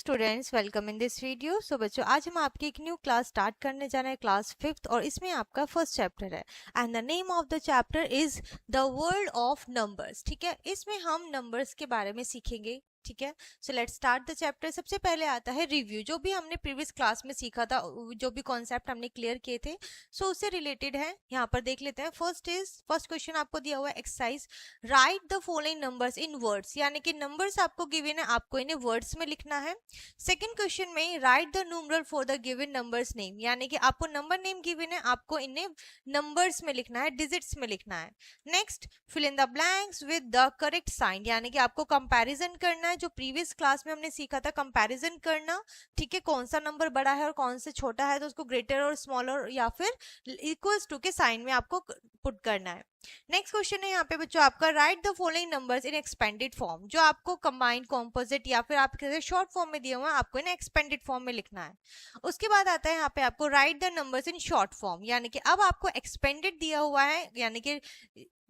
Students, welcome in this video. So बच्चों, आज हम आपकी एक न्यू क्लास स्टार्ट करने जा रहे हैं, क्लास 5th, और इसमें आपका फर्स्ट चैप्टर है and the name of the chapter is the world of numbers. ठीक है, इसमें हम नंबर्स के बारे में सीखेंगे। ठीक है, so let's start the chapter. सबसे पहले आता है रिव्यू, जो भी हमने प्रीवियस क्लास में सीखा था, जो भी कॉन्सेप्ट हमने क्लियर किए थे, सो उससे रिलेटेड है। यहाँ पर देख लेते हैं। फर्स्ट क्वेश्चन आपको दिया हुआ है exercise, right the following numbers in words, यानी कि नंबर्स आपको गिवन है, आपको इन्हें वर्ड्स में लिखना है। सेकंड क्वेश्चन में right the numeral for the given numbers name, यानी कि आपको नंबर नेम गिवन है, आपको इन्हें नंबर्स में लिखना है, डिजिट्स में लिखना है। Next, fill in the blanks with the correct sign, यानी कि आपको कंपैरिजन करना है, जो प्रीवियस क्लास में हमने सीखा था कंपैरिजन करना। ठीक है, कौन सा नंबर बड़ा है और कौन सा छोटा है, तो उसको ग्रेटर और स्मॉलर या फिर इक्वल्स टू के साइन में आपको पुट करना है। नेक्स्ट क्वेश्चन है यहाँ पे बच्चों आपका, write the following numbers in expanded form, जो आपको कंबाइंड, कॉम्पोजिट या फिर आप शॉर्ट फॉर्म में दिया हुआ है, आपको इन्हें एक्सपेंडेड फॉर्म में लिखना है। उसके बाद आता है यहाँ पे आपको right the numbers in short form, यानी कि अब आपको एक्सपेंडेड दिया हुआ है, यानी कि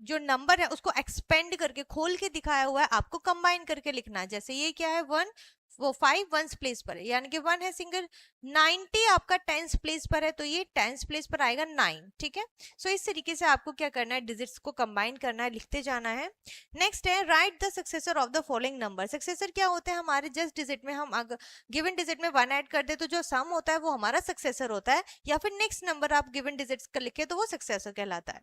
जो नंबर है उसको एक्सपेंड करके, खोल के दिखाया हुआ है, आपको कंबाइन करके लिखना है। जैसे ये क्या है, 1, वो 5 वंस प्लेस पर है, यानी कि 1 है सिंगल, 90 आपका टेंस प्लेस पर है, तो ये टेंस प्लेस पर आएगा 9। ठीक है, सो इस तरीके से आपको क्या करना है, डिजिट्स को कंबाइन करना है, लिखते जाना है। नेक्स्ट है write the successor of the following number. Successor क्या होते हैं, हमारे जस्ट डिजिट में हम अगर गिवन डिजिट में 1 ऐड कर दे तो जो सम होता है वो हमारा सक्सेसर होता है, या फिर नेक्स्ट नंबर आप गिवन डिजिट्स का लिखे तो वो सक्सेसर कहलाता है।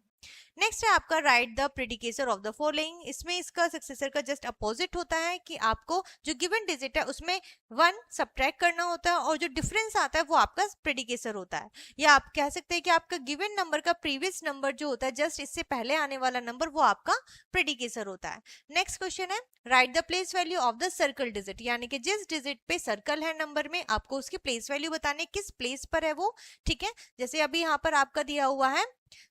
नेक्स्ट है आपका write the predecessor of the following, इसमें इसका सक्सेसर का जस्ट अपोजिट होता है कि आपको जो गिवन डिजिट है उसमें 1 सब्ट्रैक्ट करना होता है, और जो डिफरेंस आता है वो आपका प्रेडिकेसर होता है। या आप कह सकते हैं कि आपका गिवन नंबर का प्रीवियस नंबर जो होता है, जस्ट इससे पहले आने वाला नंबर, वो आपका प्रेडिकेसर होता है। नेक्स्ट क्वेश्चन है write the place value of the circle digit, यानी कि जिस डिजिट पे सर्कल है नंबर में, आपको उसकी प्लेस वैल्यू बताने, किस प्लेस पर है वो। ठीक है, जैसे अभी यहाँ पर आपका दिया हुआ है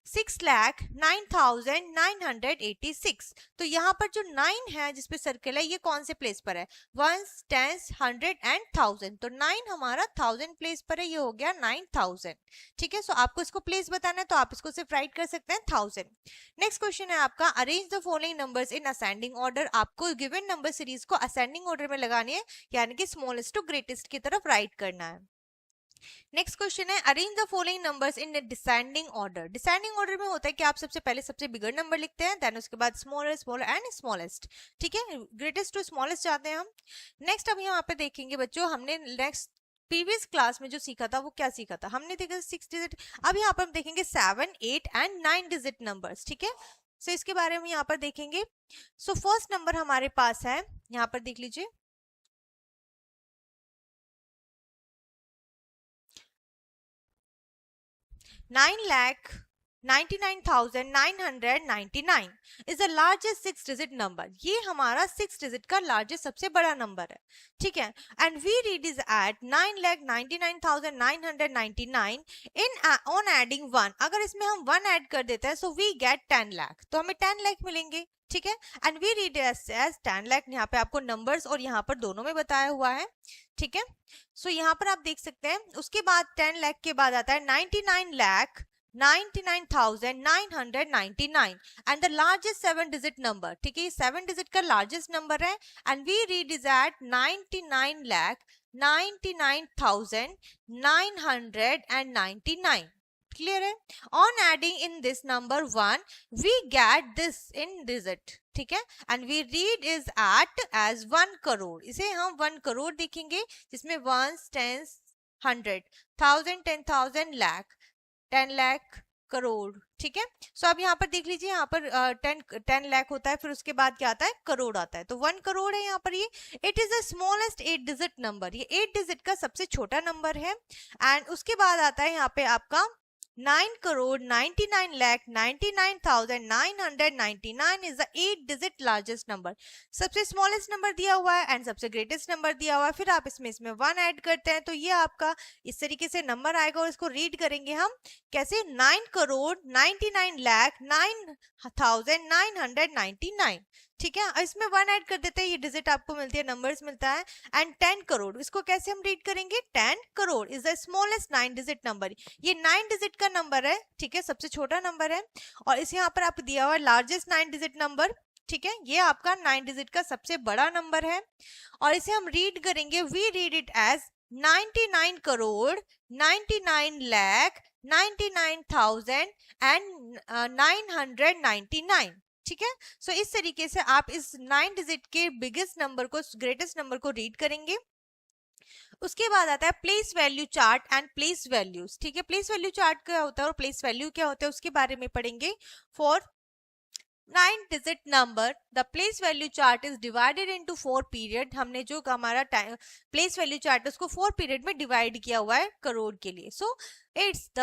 6,09,986, तो यहाँ पर जो 9 है जिसपे सर्कल है, ये कौन से प्लेस पर है, 1, 10, 100 एंड 1000, तो 9 हमारा 1000 प्लेस पर है, ये हो गया 9000। ठीक है, सो आपको इसको प्लेस बताना है तो आप इसको सिर्फ राइट कर सकते हैं 1000। नेक्स्ट क्वेश्चन है आपका, arrange the following numbers in ascending order, आपको गिवन नंबर सीरीज को असेंडिंग ऑर्डर में लगानी है, यानी कि स्मॉलेस्ट टू ग्रेटेस्ट की तरफ राइट करना है। नेक्स्ट क्वेश्चन है arrange the following numbers in descending order. Descending order में होता है कि आप सबसे पहले सबसे बिगर नंबर लिखते हैं, देन उसके बाद स्मॉलर, स्मॉलर एंड स्मॉलेस्ट। ठीक है, ग्रेटेस्ट टू स्मॉलेस्ट जाते हैं हम। नेक्स्ट अब यहाँ पे देखेंगे बच्चों, हमने नेक्स्ट प्रीवियस क्लास में जो सीखा था वो क्या सीखा था, हमने देखा 6 डिजिट। अब यहाँ पर हम देखेंगे 7, 8 एंड 9 डिजिट नंबर्स। ठीक है, सो इसके बारे में यहाँ पर देखेंगे। सो फर्स्ट नंबर हमारे पास है, यहाँ पर देख लीजिए, 9,99,999 is the largest 6-digit number। ये हमारा 6 डिजिट का लार्जेस्ट, सबसे बड़ा नंबर है। ठीक है, and we read is at 9,99,999 in on adding 1, अगर इसमें हम 1 ऐड कर देते हैं सो वी गेट 10 लाख, तो हमें 10 लाख मिलेंगे। ठीक है, and we read as 10 lakh, यहाँ पे आपको नंबर्स और यहाँ पर दोनों में बताया हुआ है। ठीक है, सो यहाँ पर आप देख सकते हैं, उसके बाद 10 लाख के बाद आता है 99,99,999 and the largest 7 digit number. ठीक है, ये 7 डिजिट का लार्जेस्ट नंबर है, and we read is at 99,99,999। Clear है, on adding in this number 1 we get this in digit. ठीक है, and we read is at as 1 crore, इसे हम 1 करोड़ देखेंगे, जिसमें 1, 10, 100, 1000, 10,000, लाख, 10 लाख, करोड़। ठीक है, सो अब यहाँ पर देख लीजिए, यहाँ पर 10 लाख होता है, फिर उसके बाद क्या आता है, करोड़ आता है, तो 1 करोड़ है यहाँ पर। ये it is the smallest 8 digit number, ये 8 डिजिट का सबसे छोटा नंबर है। एंड उसके बाद आता है यहाँ पे आपका 9,99,99,999 is the 8-digit largest number। सबसे स्मॉलेस्ट नंबर दिया हुआ है एंड सबसे ग्रेटेस्ट नंबर दिया हुआ है, फिर आप इसमें 1 ऐड करते हैं तो ये आपका इस तरीके से नंबर आएगा, और इसको रीड करेंगे हम कैसे, 9,99,99,999। ठीक है, इसमें 1 ऐड कर देते हैं, ये डिजिट आपको मिलती है, नंबर्स मिलता है। एंड 10 करोड़, इसको कैसे हम रीड करेंगे, 10 crore is the smallest 9 digit number, ये 9 डिजिट का नंबर है। ठीक है, सबसे छोटा नंबर है, और इस यहाँ पर आपको दिया हुआ है लार्जेस्ट 9 डिजिट नंबर ठीक है, ये आपका 9 डिजिट का सबसे बड़ा नंबर है और इसे हम रीड करेंगे, we read it as 99 crore 99 lakh 99,000 and 999। ठीक है, सो इस तरीके से आप इस 9 डिजिट के बिगेस्ट नंबर को, ग्रेटेस्ट नंबर को रीड करेंगे। उसके बाद आता है place value chart and place values. ठीक है, प्लेस वैल्यू चार्ट क्या होता है और प्लेस वैल्यू क्या होता है उसके बारे में पढ़ेंगे। For 9 digit number the place value chart is divided into 4 period. हमने जो हमारा प्लेस वैल्यू चार्ट उसको 4 पीरियड में डिवाइड किया हुआ है करोड़ के लिए। So it's the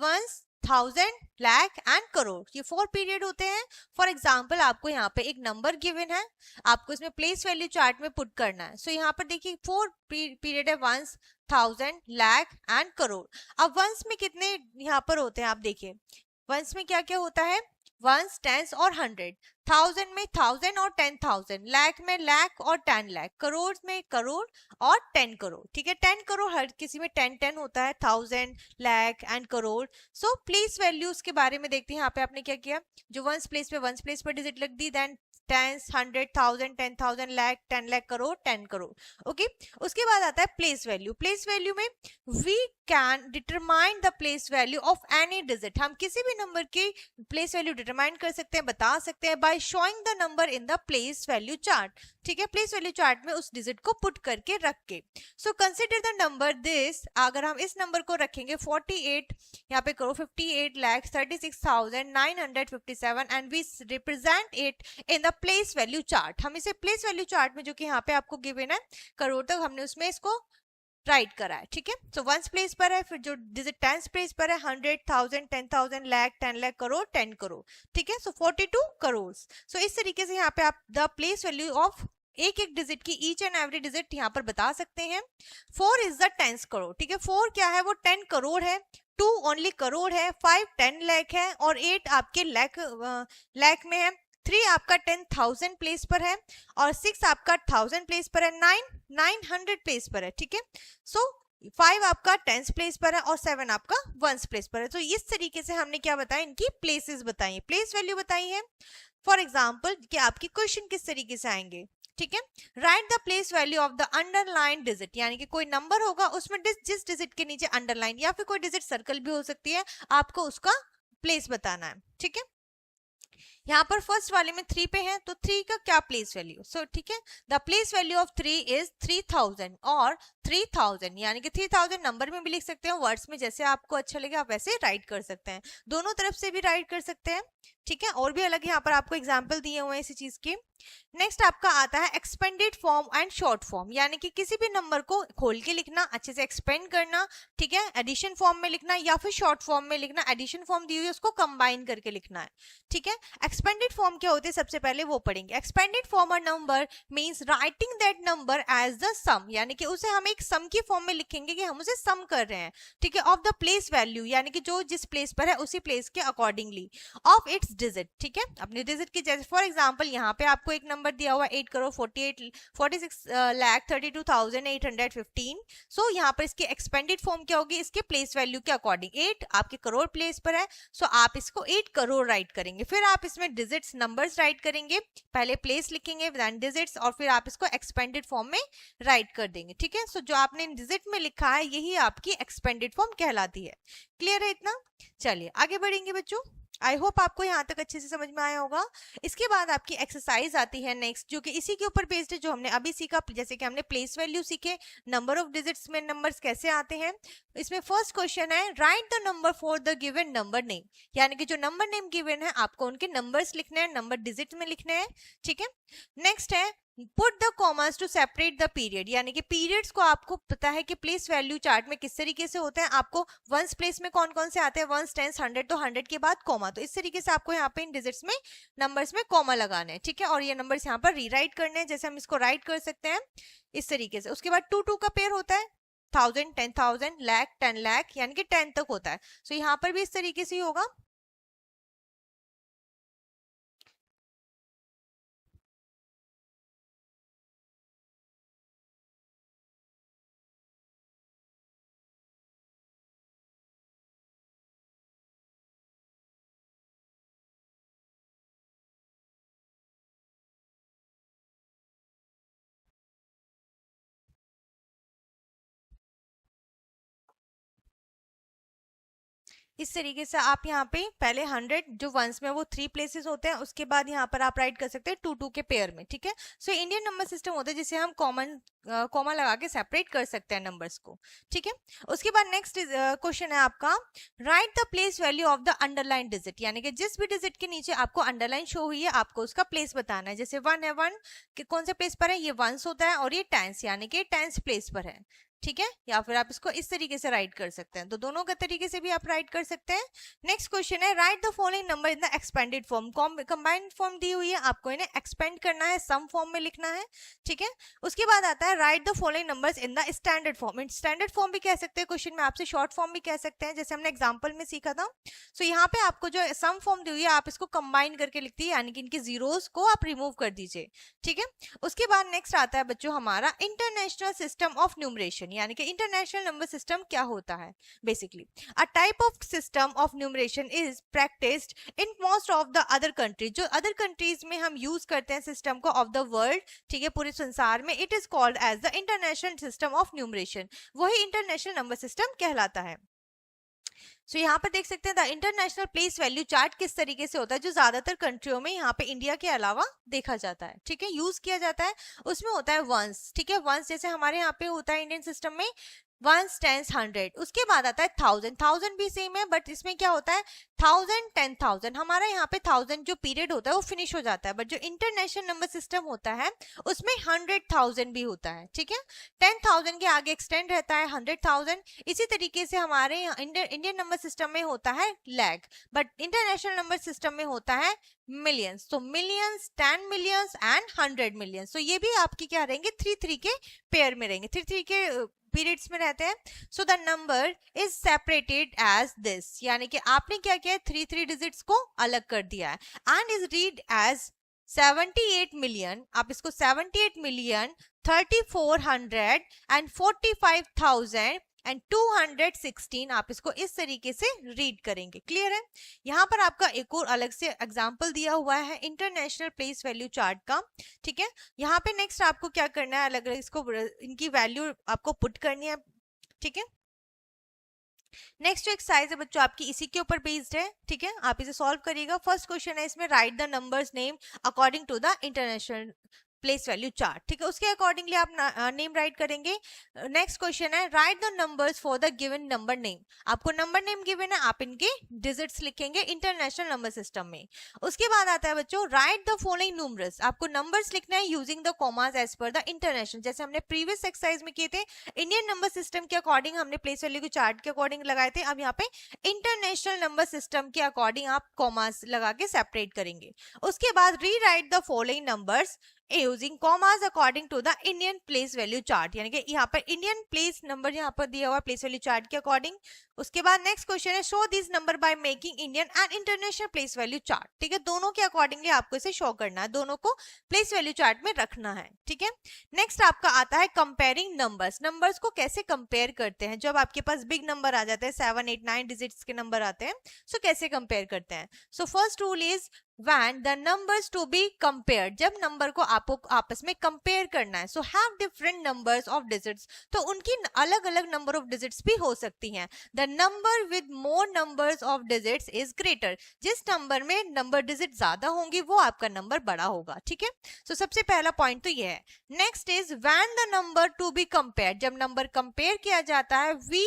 ones, thousand, lakh and crore, ये 4 पीरियड होते हैं। फॉर एग्जाम्पल आपको यहाँ पे एक नंबर गिवन है, आपको इसमें प्लेस वैल्यू चार्ट में पुट करना है। सो यहाँ पर देखिए 4 पीरियड है, ones, thousand, lakh and crore. अब वंस में कितने यहाँ पर होते हैं आप देखिए, वंस में क्या क्या होता है, वंस, टेंस और 100, थाउजेंड में 1000 और 10,000, लाख में लाख और 10 लाख, करोड़ में करोड़ और 10 करोड़। ठीक है, 10 करोड़ हर किसी में 10 10 होता है, 1000, lakh and crore. So place values के बारे में देखते हैं। यहाँ पे आपने क्या किया, जो वंस प्लेस पे वंस प्लेस पर डिजिट लग दी, then tens, 100, 1000, 10,000, lakh, 10 lakh, crore, 10 crore. Okay, उसके बाद आता है प्लेस वैल्यू। प्लेस वैल्यू में we can determine the place value of any digit. हम किसी भी नंबर की प्लेस वैल्यू डिटरमाइन कर सकते हैं, बता सकते हैं by showing the number in the place value chart. ठीक है, प्लेस वैल्यू चार्ट में उस डिजिट को पुट करके रख के। So consider the number this, अगर हम इस नंबर को रखेंगे 48, यहाँ पे करो 58 lakh 36,957 and we represent it in the place value chart. हम इसे प्लेस वैल्यू चार्ट में, जो कि यहाँ पे आपको गिवन है करोड़ तक, हमने उसमें इसको राइट करा है। ठीक है, सो वंस प्लेस पर है, फिर जो डिजिट टेंस प्लेस पर है 100, 1000, 10,000, लाख, 10 लाख, करोड़, 10 करोड़। ठीक है, सो 42 करोड़। सो इस तरीके से यहाँ पे आप द प्लेस वैल्यू ऑफ एक एक डिजिट की, ईच एंड एवरी डिजिट यहाँ पर बता सकते हैं। 4 इज द 10 करोड़। ठीक है, 4 क्या है, वो 10 करोड़ है, 2 ओनली करोड़ है, 5 10 लाख है और 8 आपके लाख में है, 3 आपका 10,000 प्लेस पर है और 6 आपका 1000 प्लेस पर है, 9 900 प्लेस पर है। ठीक है, सो 5 आपका 10 प्लेस पर है और 7 आपका 1 प्लेस पर है। तो इस तरीके से हमने क्या बताया, इनकी प्लेसेस बताई, प्लेस वैल्यू बताई है। फॉर एग्जाम्पल कि आपके क्वेश्चन किस तरीके से आएंगे। ठीक है, write the place value of the underline digit, यानी कि कोई नंबर होगा उसमें जिस डिजिट के नीचे अंडरलाइन या फिर कोई डिजिट सर्कल भी हो सकती है, आपको उसका प्लेस बताना है। ठीक है, यहाँ पर फर्स्ट वाले में 3 पे है तो 3 का क्या प्लेस वैल्यू। सो ठीक है, the place value of 3 is 3000 और 3000, यानी कि 3000 नंबर में भी लिख सकते हैं, वर्ड्स में जैसे आपको अच्छा लगे आप वैसे राइट कर सकते हैं, दोनों तरफ से भी राइट कर सकते हैं। ठीक है, और भी अलग यहाँ पर आपको एग्जाम्पल दिए हुए हैं इसी चीज के। नेक्स्ट आपका आता है expanded form and short form, यानी कि किसी भी नंबर को खोल के लिखना, अच्छे से एक्सपेंड करना, ठीक है, एडिशन फॉर्म में लिखना या फिर शॉर्ट फॉर्म में लिखना, एडिशन फॉर्म दी हुई है उसको कंबाइन करके लिखना है। ठीक है, एक्सपेंडेड फॉर्म क्या होते हैं सबसे पहले वो पढ़ेंगे। Expanded form a number means writing that number as the sum, यानी कि उसे हम एक सम की फॉर्म में लिखेंगे कि हम उसे सम कर रहे हैं। ठीक है, ऑफ द प्लेस वैल्यू, यानी कि जो जिस प्लेस पर है उसी प्लेस के अकॉर्डिंगली, ऑफ इट्स डिजिट। ठीक है, अपने डिजिट की, जैसे फॉर एग्जांपल यहाँ पे आपको एक नंबर दिया हुआ 8 करोड़ 46 लाख 32,815। सो यहाँ पर इसकी एक्सपेंडेड फॉर्म क्या होगी, इसके प्लेस वैल्यू के अकॉर्डिंग, 8 आपके करोड़ प्लेस पर है, सो आप इसको 8 करोड़ राइट करेंगे। फिर आप इसमें डिजिट्स नंबर्स राइट करेंगे, पहले प्लेस लिखेंगे देन डिजिट्स और फिर आप इसको एक्सपेंडेड फॉर्म में राइट कर देंगे। ठीक है, सो जो आपने डिजिट में लिखा है यही आपकी एक्सपेंडेड फॉर्म कहलाती है। क्लियर है इतना? चलिए आगे बढ़ेंगे बच्चों, आई होप आपको यहाँ तक अच्छे से समझ में आया होगा। इसके बाद आपकी एक्सरसाइज आती है नेक्स्ट, जो कि इसी के ऊपर बेस्ड है जो हमने अभी सीखा, जैसे कि हमने प्लेस वैल्यू सीखे, नंबर ऑफ डिजिट्स में नंबर्स कैसे आते हैं। इसमें फर्स्ट क्वेश्चन है write the number for the given number name, यानी कि जो नंबर नेम गिवन है आपको उनके नंबर्स लिखने हैं, नंबर डिजिट में लिखने हैं। ठीक है, नेक्स्ट है put the commas to separate the period, यानी कि पीरियड्स को आपको पता है कि प्लेस वैल्यू चार्ट में किस तरीके से होते हैं, आपको वंस प्लेस में कौन कौन से आते हैं, वंस, टेंस, 100, तो 100 के बाद कॉमा, तो इस तरीके से आपको यहाँ पे इन डिजिट्स में नंबर्स में कॉमा लगाना है। ठीक है, और ये नंबर्स यहाँ पर रीराइट करने हैं, जैसे हम इसको राइट कर सकते हैं इस तरीके से। उसके बाद 2 2 का पेयर होता है, 1000, 10,000, लाख, 10 लाख, यानी कि 10 तक होता है। सो यहाँ पर भी इस तरीके से ही होगा। इस तरीके से आप यहाँ पे पहले 100 जो वंस में वो 3 प्लेसेस होते हैं, उसके बाद यहाँ पर आप राइट कर सकते हैं 2 के पेयर में, ठीक है। सो इंडियन नंबर सिस्टम होता है जिसे हम कॉमा लगा के सेपरेट कर सकते हैं नंबर्स को, ठीक है। उसके बाद नेक्स्ट क्वेश्चन है आपका, write the place value of the underline digit, यानी कि जिस भी डिजिट के नीचे आपको अंडरलाइन शो हुई है आपको उसका प्लेस बताना है। जैसे 1 है, 1 कि कौन से प्लेस पर है, ये वंस होता है, और ये टेंस यानी कि टेंस प्लेस पर है, ठीक है। या फिर आप इसको इस तरीके से राइट कर सकते हैं, तो दोनों के तरीके से भी आप राइट कर सकते हैं। नेक्स्ट क्वेश्चन है, write the following number in the expanded form, combined form दी हुई है, आपको इन्हें एक्सपेंड करना है, सम फॉर्म में लिखना है, ठीक है। उसके बाद आता है write the following numbers in the standard form, standard form भी कह सकते हैं क्वेश्चन में आपसे, शॉर्ट फॉर्म भी कह सकते हैं, जैसे हमने एग्जाम्पल में सीखा था। सो यहाँ पे आपको जो सम फॉर्म दी हुई है आप इसको कंबाइन करके लिखती है, यानी कि इनके जीरोस को आप रिमूव कर दीजिए, ठीक है। उसके बाद नेक्स्ट आता है बच्चों हमारा इंटरनेशनल सिस्टम ऑफ न्यूमरेशन, यानी कि इंटरनेशनल नंबर सिस्टम क्या होता है। Basically a type of system of numeration is practised in most of the other countries, जो अदर कंट्रीज में हम यूज करते हैं सिस्टम को ऑफ द वर्ल्ड, ठीक है, पूरे संसार में, it is called as the international system of numeration, वही इंटरनेशनल नंबर सिस्टम कहलाता है। सो यहाँ पर देख सकते हैं the international place value chart किस तरीके से होता है, जो ज्यादातर कंट्रियों में यहाँ पे इंडिया के अलावा देखा जाता है, ठीक है, यूज किया जाता है। उसमें होता है वंस, ठीक है, वंस जैसे हमारे यहाँ पे होता है इंडियन सिस्टम में वंस, टेंस, 100। उसके बाद आता है 1000, 1000 भी सेम है, बट इसमें क्या होता है 1000, 10,000, हमारा यहाँ पे 1000 जो पीरियड होता है वो फिनिश हो जाता है, बट जो इंटरनेशनल नंबर सिस्टम होता है उसमें 100,000 भी होता है, ठीक है। 10,000 के आगे एक्सटेंड रहता है 100,000। इसी तरीके से हमारे इंडियन नंबर सिस्टम में होता है lakh, but international number system में होता है मिलियंस। तो मिलियंस, 10 मिलियंस एंड 100 मिलियंस। तो ये भी आपकी क्या रहेंगे 3 के पेयर में रहेंगे, 3 के पीरियड्स में रहते हैं। So the number is separated as this, यानी कि आपने क्या किया है 3 डिजिट्स को अलग कर दिया है, and is read as 78 million, आप इसको 78 मिलियन 3400 एंड 45,000 एंड 216 आप इसको इस तरीके से रीड करेंगे। क्लियर है। यहाँ पर आपका एक और अलग से एग्जांपल दिया हुआ है इंटरनेशनल प्लेस वैल्यू चार्ट का, ठीक है। यहाँ पे नेक्स्ट आपको क्या करना है, अलग अलग इसको इनकी वैल्यू आपको पुट करनी है, ठीक है। नेक्स्ट जो एक्सरसाइज है बच्चों आपकी इसी के ऊपर बेस्ड है, ठीक है, आप इसे सॉल्व करिएगा। फर्स्ट क्वेश्चन है इसमें, write the numbers name according to the international place value chart, ठीक है, उसके अकॉर्डिंगली आप नेम राइट करेंगे। नेक्स्ट क्वेश्चन है, write the numbers for the given number name, आपको नंबर नेम गिवन है, आप इनके डिजिट्स लिखेंगे इंटरनेशनल नंबर सिस्टम में। उसके बाद आता है बच्चों, राइट द फॉलोइंग न्यूमरल्स, आपको नंबर्स लिखना है using the commas as per the international, जैसे हमने प्रीवियस एक्सरसाइज में किए थे इंडियन नंबर सिस्टम के अकॉर्डिंग हमने प्लेस वैल्यू के चार्ट के अकॉर्डिंग लगाए थे, अब यहाँ पे इंटरनेशनल नंबर सिस्टम के अकॉर्डिंग आप कॉमास लगा के सेपरेट करेंगे। उसके बाद rewrite the following numbers using commas according to the Indian place value chart, यानी कि यहाँ पर इंडियन प्लेस नंबर यहाँ पर दिया हुआ प्लेस वैल्यू चार्ट के अकॉर्डिंग। उसके बाद नेक्स्ट क्वेश्चन है, show this number by making Indian and international place value chart, ठीक है, दोनों के अकॉर्डिंगली आपको इसे शो करना है, दोनों को प्लेस वैल्यू चार्ट में रखना है, ठीक है। नेक्स्ट आपका आता है कंपेयरिंग नंबर्स, नंबर्स को कैसे कंपेयर करते हैं, जब आपके पास बिग नंबर आ जाते हैं 7, 8, 9 डिजिट्स के नंबर आते हैं, सो कैसे कंपेयर करते हैं। So first rule is when the numbers to be compared, जब नंबर को आपको आपस में कंपेयर करना है, so have different numbers of digits, तो उनकी अलग अलग नंबर ऑफ डिजिट्स भी हो सकती हैं। the number with more numbers of digits is greater, जिस नंबर में नंबर डिजिट ज्यादा होंगी वो आपका नंबर बड़ा होगा, ठीक है। so सबसे पहला पॉइंट तो ये है। Next is when the number to be compared, जब नंबर कंपेयर किया जाता है we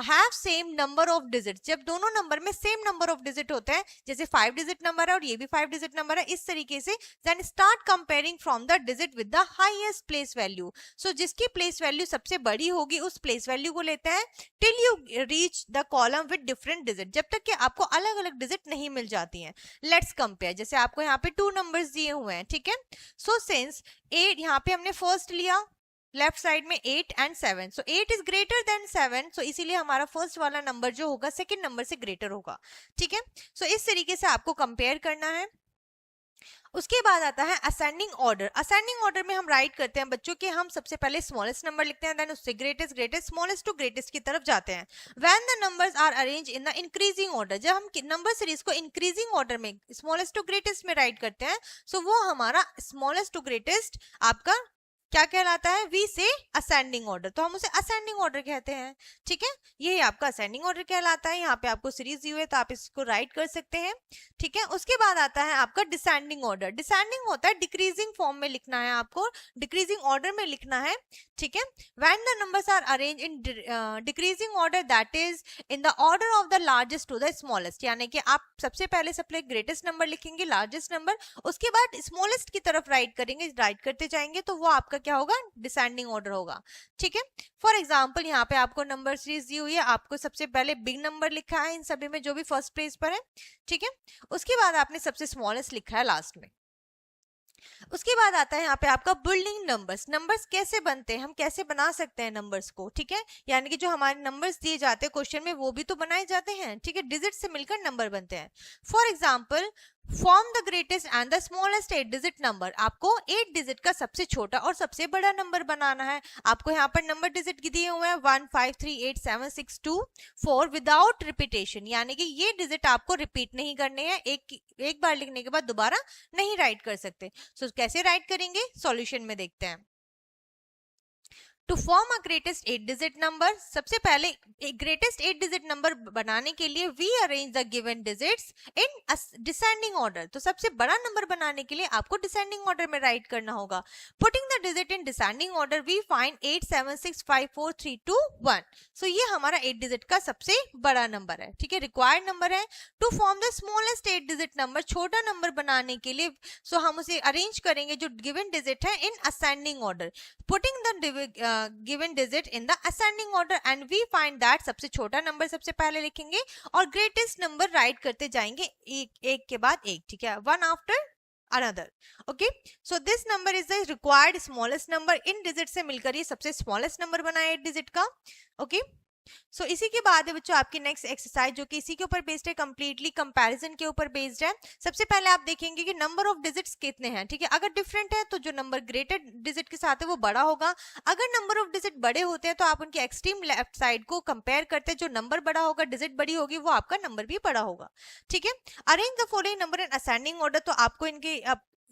have same number of digits, जब दोनों नंबर में सेम नंबर ऑफ डिजिट होते हैं, जैसे 5 डिजिट नंबर है और ये भी 5 डिजिट नंबर है, इस तरीके से then start comparing from the digit with the highest place value, so जिसकी प्लेस वैल्यू सबसे बड़ी होगी उस प्लेस वैल्यू को लेते हैं till you reach the column with different digit, जब तक कि आपको अलग अलग डिजिट नहीं मिल जाती हैं। लेट्स कंपेयर, जैसे आपको यहाँ पे 2 नंबर्स दिए हुए हैं, ठीक है। सो सिंस 8 यहाँ पे हमने फर्स्ट लिया लेफ्ट साइड में 8 and 7, so 8 is greater than 7, सो इसीलिए हमारा फर्स्ट वाला नंबर जो होगा सेकंड नंबर से ग्रेटर होगा, ठीक है। सो इस तरीके से आपको कंपेयर करना है। उसके बाद आता है असेंडिंग ऑर्डर। असेंडिंग ऑर्डर में हम राइट करते हैं बच्चों के, हम सबसे पहले स्मॉलेस्ट नंबर लिखते हैं, देन उससे greatest, greatest, smallest to greatest की तरफ जाते हैं। When the numbers are arrange in the increasing order, जब हम नंबर सीरीज को इंक्रीजिंग ऑर्डर में स्मॉलेस्ट टू ग्रेटेस्ट में राइट करते हैं, सो वो हमारा स्मॉलेस्ट टू ग्रेटेस्ट आपका क्या कहलाता है, वी से असेंडिंग ऑर्डर, तो हम उसे असेंडिंग ऑर्डर कहते हैं, ठीक है। यही आपका असेंडिंग ऑर्डर कहलाता है। यहाँ पे आपको सीरीज दी हुई है तो आप इसको राइट कर सकते हैं, ठीक है। उसके बाद आता है आपका डिसेंडिंग ऑर्डर। डिसेंडिंग होता है डिक्रीजिंग फॉर्म में लिखना है, आपको डिक्रीजिंग ऑर्डर में लिखना है, ठीक है। When the numbers are arrange in decreasing order that is in the order of the largest to the smallest, यानी कि आप सबसे पहले सबसे ग्रेटेस्ट नंबर लिखेंगे, लार्जेस्ट नंबर, उसके बाद स्मॉलेस्ट की तरफ राइट करेंगे, राइट करते जाएंगे, तो वो आपका क्या होगा, डिसेंडिंग ऑर्डर होगा, ठीक है। फॉर एग्जाम्पल यहाँ पे आपको नंबर सीरीज दी हुई है, आपको सबसे पहले बिग नंबर लिखा है इन सभी में जो भी फर्स्ट पेज पर है, ठीक है। उसके बाद आपने सबसे स्मॉलेस्ट लिखा है लास्ट में। उसके बाद आता है यहाँ पे आपका बिल्डिंग नंबर्स। नंबर्स कैसे बनते हैं, हम कैसे बना सकते हैं नंबर्स को, ठीक है। यानी कि जो हमारे नंबर्स दिए जाते हैं क्वेश्चन में वो भी तो बनाए जाते हैं, ठीक है। डिजिट से मिलकर नंबर बनते हैं। For example form the greatest and the smallest 8 digit number. आपको 8 डिजिट का सबसे छोटा और सबसे बड़ा नंबर बनाना है। आपको यहाँ पर नंबर डिजिट दिए हुए हैं 1 5 3 8 7 6 2 4 विदाउट रिपीटेशन, यानी कि ये डिजिट आपको रिपीट नहीं करने हैं, एक बार लिखने के बाद दोबारा नहीं राइट कर सकते। सो कैसे राइट करेंगे, सॉल्यूशन में देखते हैं। To form a greatest 8 digit number, सबसे पहले एक ग्रेटेस्ट 8 डिजिट नंबर बनाने के लिए we arrange the given digits in descending order. तो सबसे बड़ा नंबर बनाने के लिए आपको डिसेंडिंग ऑर्डर में राइट करना होगा। Putting the digit in descending order we find 8 7 6 5 4 3 2 1। So ये हमारा 8 डिजिट का सबसे बड़ा नंबर है, ठीक है, रिक्वायर्ड नंबर है। To form the smallest 8 digit number, छोटा नंबर बनाने के लिए सो हम उसे अरेंज करेंगे जो गिवन डिजिट है in ascending order, putting the given digit in the ascending order and we find that सबसे छोटा नंबर सबसे पहले लिखेंगे और ग्रेटेस्ट नंबर राइट करते जाएंगे एक के बाद एक, ठीक है, one after another. Okay, so this number is the required smallest number. In digit से मिलकर ये सबसे स्मॉलेस्ट नंबर बना है 8 डिजिट का। ओके, सो इसी के बाद है बच्चों आपकी नेक्स्ट एक्सरसाइज जो कि इसी के ऊपर बेस्ड है, कंप्लीटली कंपैरिजन के ऊपर बेस्ड है। सबसे पहले आप देखेंगे कि नंबर ऑफ डिजिट्स कितने हैं, ठीक है। अगर डिफरेंट है तो जो नंबर ग्रेटर डिजिट के साथ है वो बड़ा होगा। अगर नंबर ऑफ डिजिट बड़े होते हैं तो आप उनकी एक्सट्रीम लेफ्ट साइड को कंपेयर करते हैं, जो नंबर बड़ा होगा, डिजिट बड़ी होगी, वो आपका नंबर भी बड़ा होगा, ठीक है। Arrange the following number in ascending order, तो आपको इनके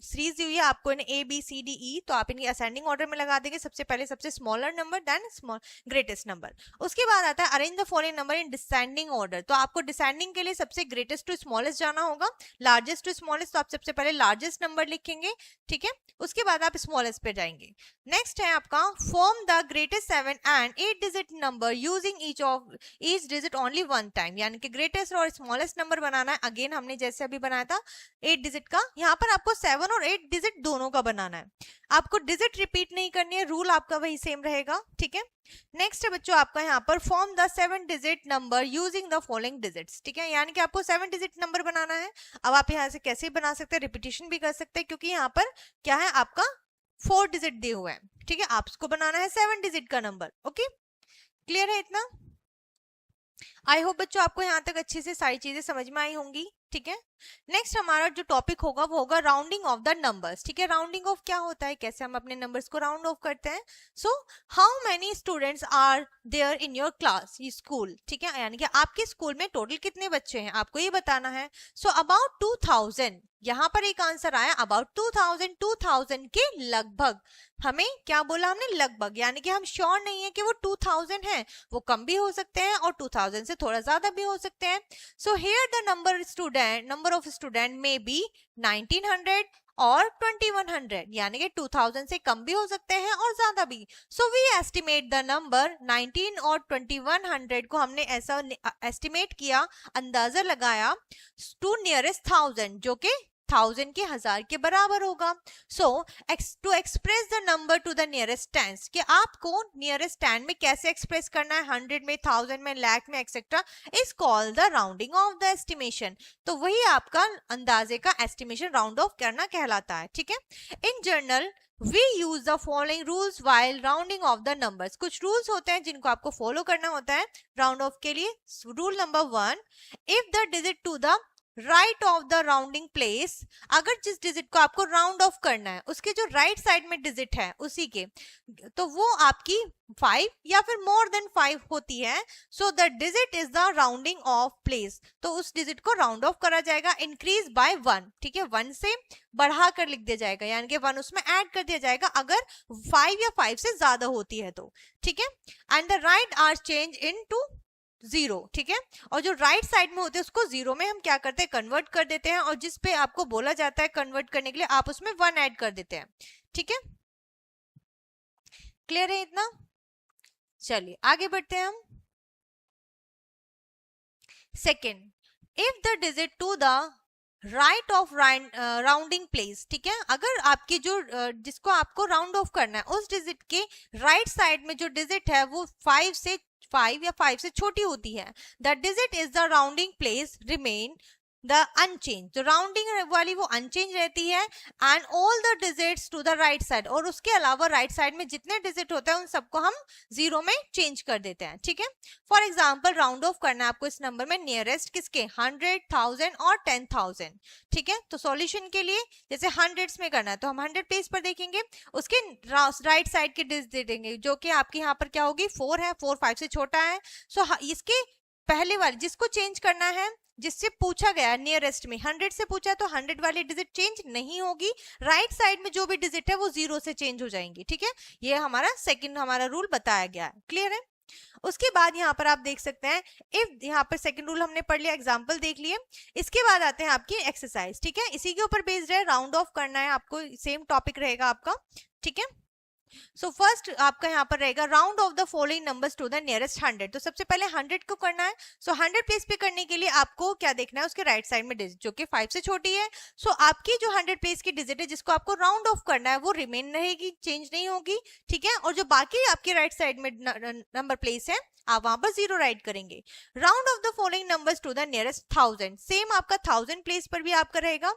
सीरीज दी हुई है, आपको इन्हें A B C D E, तो आप इनकी असेंडिंग ऑर्डर में लगा देंगे, सबसे पहले सबसे smaller number then small greatest number. उसके बाद आता है arrange the following number in descending order, तो आपको डिसेंडिंग के लिए सबसे ग्रेटेस्ट टू स्मॉलेस्ट जाना होगा, लार्जेस्ट टू स्मॉलेस्ट, तो आप सबसे पहले लार्जेस्ट नंबर लिखेंगे, ठीक है। उसके बाद आप स्मॉलेस्ट पे जाएंगे। नेक्स्ट है आपका form the greatest 7 and 8 digit number using each digit only one time, यानी कि ग्रेटेस्ट और स्मॉलेस्ट नंबर बनाना है। अगेन हमने जैसे अभी बनाया था 8 डिजिट का, यहाँ पर आपको 7 और 8 डिजिट दोनों का बनाना है। आपको डिजिट रिपीट नहीं करनी है, रूल आपका वही सेम रहेगा, ठीक है। नेक्स्ट है बच्चों आपका यहाँ पर form the 7 digit number using the following digits, ठीक है, यानी कि आपको 7 डिजिट नंबर बनाना है। अब आप यहाँ से कैसे बना सकते हैं, रिपीटेशन भी कर सकते हैं, क्योंकि यहाँ पर क्या है आपका 4 डिजिट दिए हुए हैं, ठीक है। आपको बनाना है 7 डिजिट का नंबर। ओके, क्लियर है इतना? आई होप बच्चों आपको यहाँ तक अच्छे से सारी चीजें समझ में आई होंगी, ठीक है। नेक्स्ट हमारा जो टॉपिक होगा वो होगा राउंडिंग ऑफ द नंबर्स, ठीक है। राउंडिंग ऑफ क्या होता है, कैसे हम अपने नंबर्स को राउंड ऑफ करते हैं। So how many students are there in your class, school, ठीक है, यानी कि आपके स्कूल में टोटल कितने बच्चे हैं आपको ये बताना है। सो अबाउट 2000, यहाँ पर एक आंसर आया अबाउट 2000 के लगभग। हमें क्या बोला हमने, लगभग, यानी कि हम श्योर नहीं है कि वो 2000 है, वो कम भी हो सकते हैं और 2000 से थोड़ा ज्यादा भी हो सकते हैं। So here the number of student में बी 1900 और 2100, यानी कि 2000 से कम भी हो सकते हैं और ज्यादा भी। So we estimate the number 19 और 2100 को हमने ऐसा एस्टिमेट किया, अंदाजा लगाया, टू नियरेस्ट 1000, जो कि 1000 के 1000 के बराबर होगा। So to express the number to the nearest tens, कि आपको नियरेस्ट 10 में कैसे एक्सप्रेस करना है, 100 में, 1000 में, लाख में, etcetera, is called the rounding off the estimation. तो वही आपका अंदाजे का एस्टिमेशन राउंड ऑफ करना कहलाता है, ठीक है। In general We use the following rules while rounding off the numbers. कुछ rules होते हैं जिनको आपको फॉलो करना होता है राउंड ऑफ के लिए। Rule number 1, if the digit to the right of the rounding place, अगर जिस डिजिट को आपको राउंड ऑफ करना है उसके जो राइट साइड में डिजिट है उसी के, तो वो आपकी 5 या फिर मोर देन 5 होती है, so the digit is the rounding off place, तो उस डिजिट को राउंड ऑफ करा जाएगा इंक्रीज बाय 1, ठीक है, 1 से बढ़ा कर लिख दिया जाएगा, यानी कि 1 उसमें ऐड कर दिया जाएगा अगर 5 या 5 से ज्यादा होती है तो, ठीक है। And the right are change into 0, ठीक है, और जो राइट साइड में होते हैं उसको 0 में हम क्या करते हैं, कन्वर्ट कर देते हैं, और जिस पे आपको बोला जाता है कन्वर्ट करने के लिए आप उसमें 1 ऐड कर देते हैं, ठीक है। क्लियर है इतना? चलिए आगे बढ़ते हैं हम। Second, if the digit to the right of rounding place, ठीक है, अगर आपकी जो जिसको आपको राउंड ऑफ करना है उस डिजिट के राइट साइड में जो डिजिट है वो 5 या 5 से छोटी होती है, the digit is the rounding place remain the unchange, जो राउंडिंग वाली वो अनचेंज रहती है, and all the digits to the right side, और उसके अलावा राइट साइड में जितने डिजिट होते हैं उन सबको हम 0 में चेंज कर देते हैं, ठीक है। फॉर एग्जाम्पल राउंड ऑफ करना है आपको इस नंबर में नियरेस्ट किसके, 100, 1000 और 10,000, ठीक है। तो सॉल्यूशन के लिए जैसे हंड्रेड्स में करना है तो हम 100 पेज पर देखेंगे, उसके राइट साइड के डिजिट देंगे जो कि आपके यहाँ पर क्या होगी, 4 है, 4 5 से छोटा है, सो इसके पहले वाले जिसको चेंज करना है, जिससे पूछा गया नियरेस्ट में 100 से पूछा है तो 100 वाली डिजिट चेंज नहीं होगी, राइट साइड में जो भी डिजिट है वो 0 से चेंज हो जाएंगी, ठीक है। ये हमारा सेकंड हमारा रूल बताया गया है, क्लियर है। उसके बाद यहाँ पर आप देख सकते हैं, इफ यहाँ पर सेकंड रूल हमने पढ़ लिया, एग्जांपल देख लिए, इसके बाद आते हैं आपकी एक्सरसाइज, ठीक है, इसी के ऊपर बेस्ड है, राउंड ऑफ करना है आपको, सेम टॉपिक रहेगा आपका, ठीक है। सो फर्स्ट आपका यहाँ पर रहेगा round off the following numbers to the nearest 100, तो सबसे पहले 100 को करना है, सो 100 प्लेस पे करने के लिए आपको क्या देखना है, उसके राइट साइड में डिजिट जो कि 5 से छोटी है, सो आपकी जो 100 प्लेस की डिजिट है जिसको आपको राउंड ऑफ करना है वो रिमेन रहेगी, चेंज नहीं होगी, ठीक है, और जो बाकी आपके राइट साइड में नंबर प्लेस है आप वहां पर 0 राइट करेंगे। Round off the following numbers to the nearest 1000, same आपका 1000 प्लेस पर भी आपका रहेगा,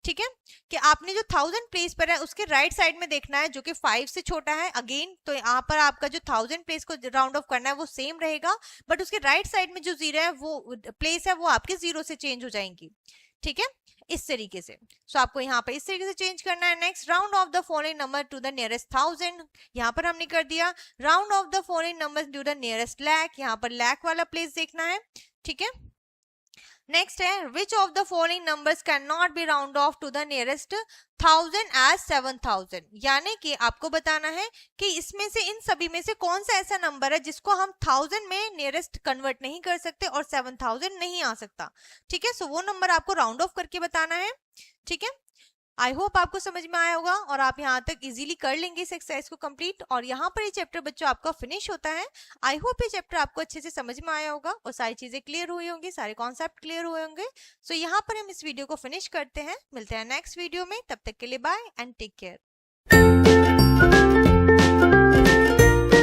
ठीक है, कि आपने जो 1000 प्लेस पर है उसके राइट साइड में देखना है जो कि 5 से छोटा है अगेन, तो यहाँ पर आपका जो 1000 प्लेस को राउंड ऑफ करना है वो सेम रहेगा, बट उसके राइट साइड में जो 0 है वो प्लेस है वो आपके 0 से चेंज हो जाएंगी, ठीक है, इस तरीके से। सो आपको यहाँ पर इस तरीके से चेंज करना है। Next, round off the following number to the nearest 1000, यहाँ पर हमने कर दिया। Round off the following number to the nearest lakh, यहाँ पर लाख वाला प्लेस देखना है, ठीक है। नेक्स्ट है, which of the following numbers can not be round off to the nearest 1000 as 7000, यानी कि आपको बताना है कि इसमें से इन सभी में से कौन सा ऐसा नंबर है जिसको हम 1000 में नियरेस्ट कन्वर्ट नहीं कर सकते और 7000 नहीं आ सकता, ठीक है। सो वो नंबर आपको राउंड ऑफ करके बताना है, ठीक है। आई होप आपको समझ में आया होगा और आप यहाँ तक इजीली कर लेंगे इस एक्सरसाइज को कंप्लीट, और यहाँ पर ये चैप्टर बच्चों आपका फिनिश होता है। आई होप ये चैप्टर आपको अच्छे से समझ में आया होगा और सारी चीजें क्लियर हुई होंगी, सारे कॉन्सेप्ट क्लियर हुए होंगे। सो यहाँ पर हम इस वीडियो को फिनिश करते हैं, मिलते हैं नेक्स्ट वीडियो में, तब तक के लिए बाय एंड टेक केयर।